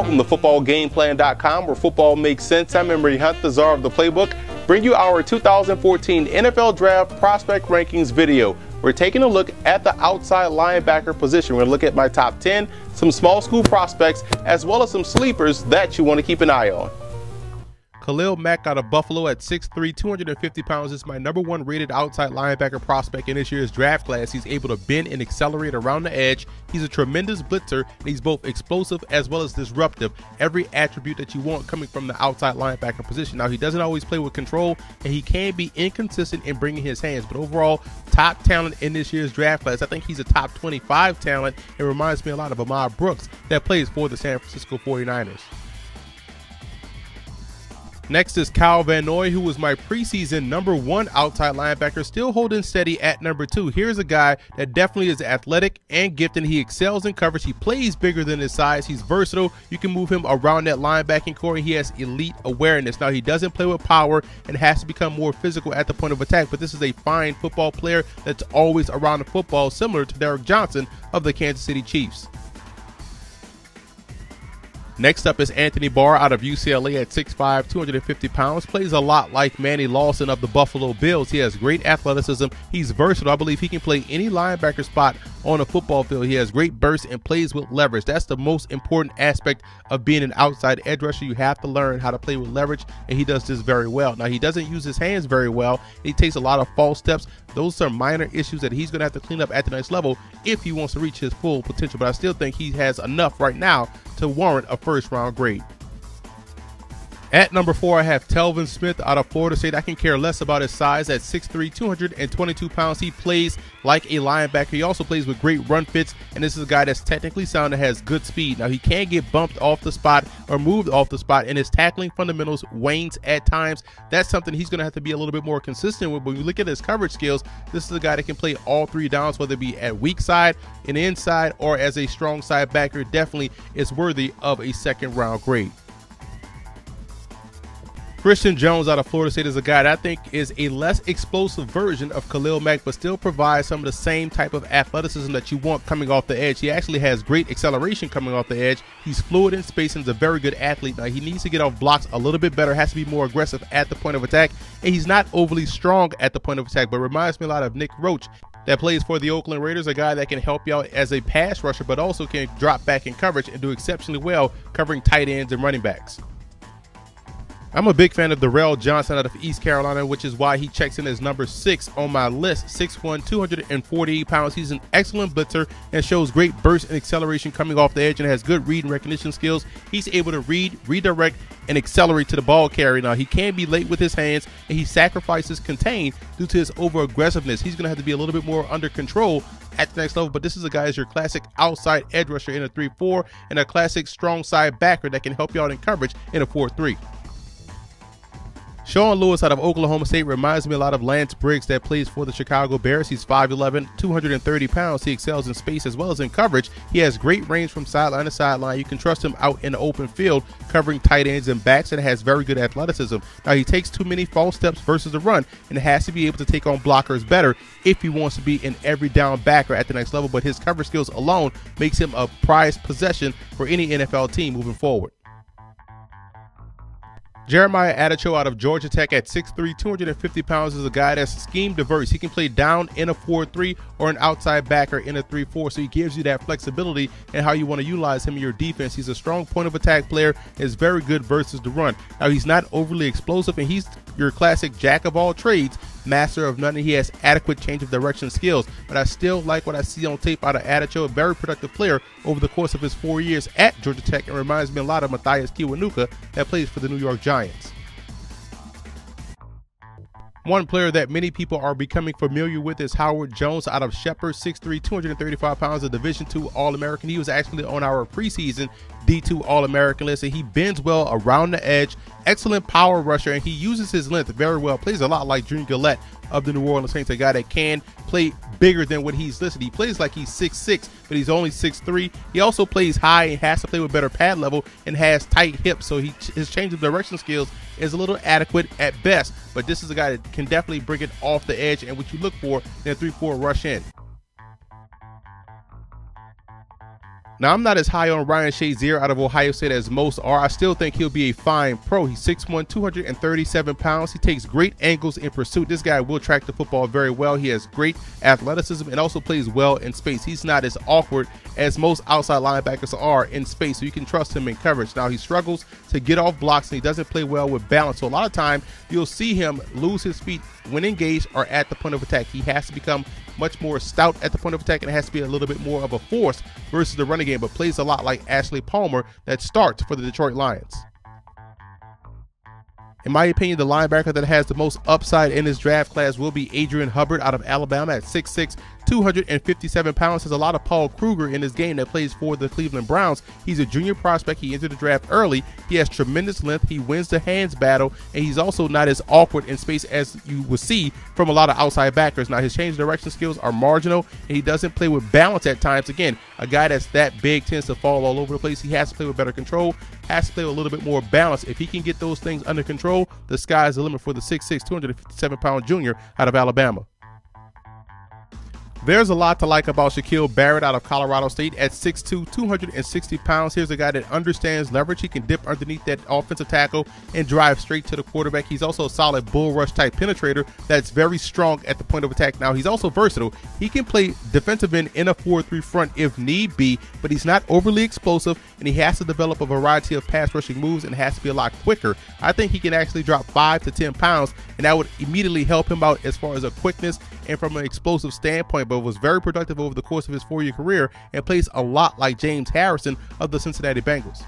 Welcome to FootballGameplan.com, where football makes sense. I'm Emery Hunt, the czar of the playbook, bring you our 2014 NFL Draft Prospect Rankings video. We're taking a look at the outside linebacker position. We're going to look at my top 10, some small school prospects, as well as some sleepers that you want to keep an eye on. Khalil Mack out of Buffalo at 6'3", 250 pounds is my #1 rated outside linebacker prospect in this year's draft class. He's able to bend and accelerate around the edge. He's a tremendous blitzer, and he's both explosive as well as disruptive. Every attribute that you want coming from the outside linebacker position. Now, he doesn't always play with control, and he can be inconsistent in bringing his hands, but overall, top talent in this year's draft class. I think he's a top 25 talent. It reminds me a lot of Ahmad Brooks that plays for the San Francisco 49ers. Next is Kyle Van Noy, who was my preseason #1 outside linebacker, still holding steady at #2. Here's a guy that definitely is athletic and gifted. He excels in coverage. He plays bigger than his size. He's versatile. You can move him around that linebacking core. He has elite awareness. Now, he doesn't play with power and has to become more physical at the point of attack, but this is a fine football player that's always around the football, similar to Darrell Johnson of the Kansas City Chiefs. Next up is Anthony Barr out of UCLA at 6'5", 250 pounds. Plays a lot like Manny Lawson of the Buffalo Bills. He has great athleticism. He's versatile. I believe he can play any linebacker spot on a football field. He has great burst and plays with leverage. That's the most important aspect of being an outside edge rusher. You have to learn how to play with leverage, and he does this very well. Now, he doesn't use his hands very well. He takes a lot of false steps. Those are minor issues that he's going to have to clean up at the next level if he wants to reach his full potential. But I still think he has enough right now to warrant a first-round grade. At #4, I have Telvin Smith out of Florida State. I can care less about his size. At 6'3", 222 pounds, he plays like a linebacker. He also plays with great run fits, and this is a guy that's technically sound and has good speed. Now, he can get bumped off the spot or moved off the spot, and his tackling fundamentals wanes at times. That's something he's going to have to be a little bit more consistent with. But when you look at his coverage skills, this is a guy that can play all three downs, whether it be at weak side, an inside, or as a strong side backer. Definitely is worthy of a second-round grade. Christian Jones out of Florida State is a guy that I think is a less explosive version of Khalil Mack, but still provides some of the same type of athleticism that you want coming off the edge. He actually has great acceleration coming off the edge. He's fluid in space and is a very good athlete. Now, he needs to get off blocks a little bit better, has to be more aggressive at the point of attack, and he's not overly strong at the point of attack, but reminds me a lot of Nick Roach that plays for the Oakland Raiders, a guy that can help you out as a pass rusher, but also can drop back in coverage and do exceptionally well covering tight ends and running backs. I'm a big fan of Darrell Johnson out of East Carolina, which is why he checks in as #6 on my list. 6'1", 248 pounds. He's an excellent blitzer and shows great burst and acceleration coming off the edge and has good read and recognition skills. He's able to read, redirect, and accelerate to the ball carrier. Now, he can be late with his hands, and he sacrifices contain due to his over-aggressiveness. He's going to have to be a little bit more under control at the next level, but this is a guy as your classic outside edge rusher in a 3-4 and a classic strong side backer that can help you out in coverage in a 4-3. Shawn Lewis out of Oklahoma State reminds me a lot of Lance Briggs that plays for the Chicago Bears. He's 5'11", 230 pounds. He excels in space as well as in coverage. He has great range from sideline to sideline. You can trust him out in the open field covering tight ends and backs, and has very good athleticism. Now, he takes too many false steps versus the run and has to be able to take on blockers better if he wants to be an every down backer at the next level, but his coverage skills alone makes him a prized possession for any NFL team moving forward. Jeremiah Attaochu out of Georgia Tech at 6'3", 250 pounds is a guy that's scheme diverse. He can play down in a 4-3 or an outside backer in a 3-4, so he gives you that flexibility in how you want to utilize him in your defense. He's a strong point of attack player, is very good versus the run. Now, he's not overly explosive, and he's your classic jack of all trades, master of none, and he has adequate change of direction skills. But I still like what I see on tape out of Attaochu, a very productive player over the course of his 4 years at Georgia Tech, and reminds me a lot of Mathias Kiwanuka that plays for the New York Giants. One player that many people are becoming familiar with is Howard Jones out of Shepherd, 6'3", 235 pounds, a Division II All-American. He was actually on our preseason D2 All-American list, and he bends well around the edge, excellent power rusher, and he uses his length very well. Plays a lot like Junior Gillette of the New Orleans Saints, a guy that can play bigger than what he's listed. He plays like he's 6'6", but he's only 6'3". He also plays high and has to play with better pad level and has tight hips, so his change of direction skills is a little adequate at best, but this is a guy that can definitely bring it off the edge and what you look for in a 3-4 rush in. Now, I'm not as high on Ryan Shazier out of Ohio State as most are. I still think he'll be a fine pro. He's 6'1", 237 pounds. He takes great angles in pursuit. This guy will track the football very well. He has great athleticism and also plays well in space. He's not as awkward as most outside linebackers are in space, so you can trust him in coverage. Now, he struggles to get off blocks, and he doesn't play well with balance. So a lot of time, you'll see him lose his feet when engaged or at the point of attack. He has to become much more stout at the point of attack, and it has to be a little bit more of a force versus the running game, but plays a lot like Ashley Palmer that starts for the Detroit Lions. In my opinion, the linebacker that has the most upside in this draft class will be Adrian Hubbard out of Alabama at 6'6", 257 pounds. There's a lot of Paul Kruger in this game that plays for the Cleveland Browns. He's a junior prospect. He entered the draft early. He has tremendous length. He wins the hands battle, and he's also not as awkward in space as you will see from a lot of outside backers. Now, his change of direction skills are marginal, and he doesn't play with balance at times. Again, a guy that's that big tends to fall all over the place. He has to play with better control, has to play with a little bit more balance. If he can get those things under control, the sky's the limit for the 6'6", 257-pound junior out of Alabama. There's a lot to like about Shaquil Barrett out of Colorado State at 6'2", 260 pounds. Here's a guy that understands leverage. He can dip underneath that offensive tackle and drive straight to the quarterback. He's also a solid bull rush type penetrator that's very strong at the point of attack. Now, he's also versatile. He can play defensive end in a 4-3 front if need be, but he's not overly explosive, and he has to develop a variety of pass rushing moves and has to be a lot quicker. I think he can actually drop 5 to 10 pounds, and that would immediately help him out as far as a quickness and from an explosive standpoint, but was very productive over the course of his 4-year career and plays a lot like James Harrison of the Cincinnati Bengals.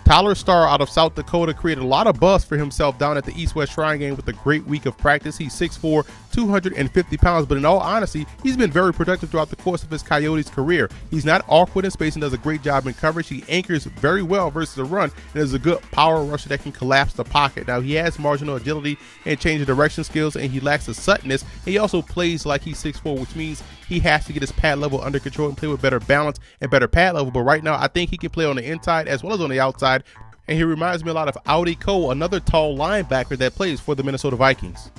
Tyler Starr out of South Dakota created a lot of buzz for himself down at the East-West Shrine game with a great week of practice. He's 6'4", 250 pounds, but in all honesty, he's been very productive throughout the course of his Coyotes career. He's not awkward in space and does a great job in coverage. He anchors very well versus the run and is a good power rusher that can collapse the pocket. Now, he has marginal agility and change of direction skills, and he lacks the suddenness. He also plays like he's 6'4", which means he has to get his pad level under control and play with better balance and better pad level. But right now, I think he can play on the inside as well as on the outside. And he reminds me a lot of Audi Cole, another tall linebacker that plays for the Minnesota Vikings.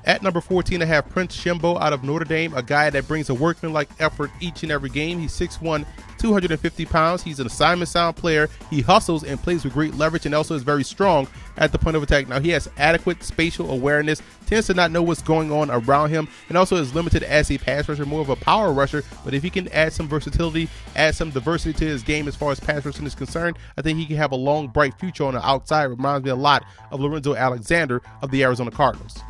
At number 14, I have Prince Shembo out of Notre Dame, a guy that brings a workmanlike effort each and every game. He's 6'1", 250 pounds. He's an assignment sound player. He hustles and plays with great leverage and also is very strong at the point of attack. Now, he has adequate spatial awareness, tends to not know what's going on around him, and also is limited as a pass rusher, more of a power rusher. But if he can add some versatility, add some diversity to his game as far as pass rushing is concerned, I think he can have a long, bright future on the outside. Reminds me a lot of Lorenzo Alexander of the Arizona Cardinals.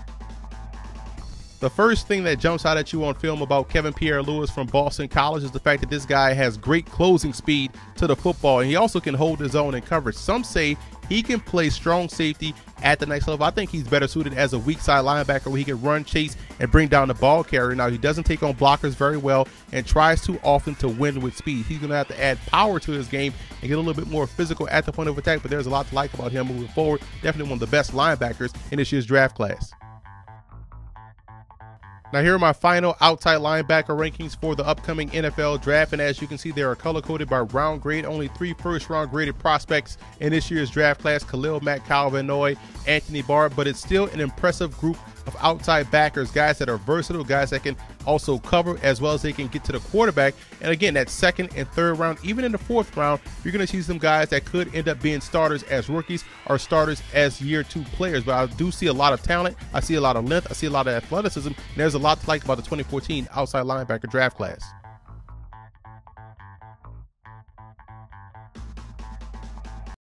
The first thing that jumps out at you on film about Kevin PierreLouis from Boston College is the fact that this guy has great closing speed to the football, and he also can hold his own in coverage. Some say he can play strong safety at the next level. I think he's better suited as a weak side linebacker where he can run, chase, and bring down the ball carrier. Now, he doesn't take on blockers very well and tries too often to win with speed. He's going to have to add power to his game and get a little bit more physical at the point of attack, but there's a lot to like about him moving forward. Definitely one of the best linebackers in this year's draft class. Now, here are my final outside linebacker rankings for the upcoming NFL draft, and as you can see, they are color-coded by round grade. Only 3 first-round graded prospects in this year's draft class: Khalil Mack, Calvin Noy, Anthony Barr, but it's still an impressive group of outside backers, guys that are versatile, guys that can also cover as well as they can get to the quarterback. And again, that second and third round, even in the fourth round, you're going to see some guys that could end up being starters as rookies or starters as year 2 players. But I do see a lot of talent. I see a lot of length. I see a lot of athleticism. And there's a lot to like about the 2014 outside linebacker draft class.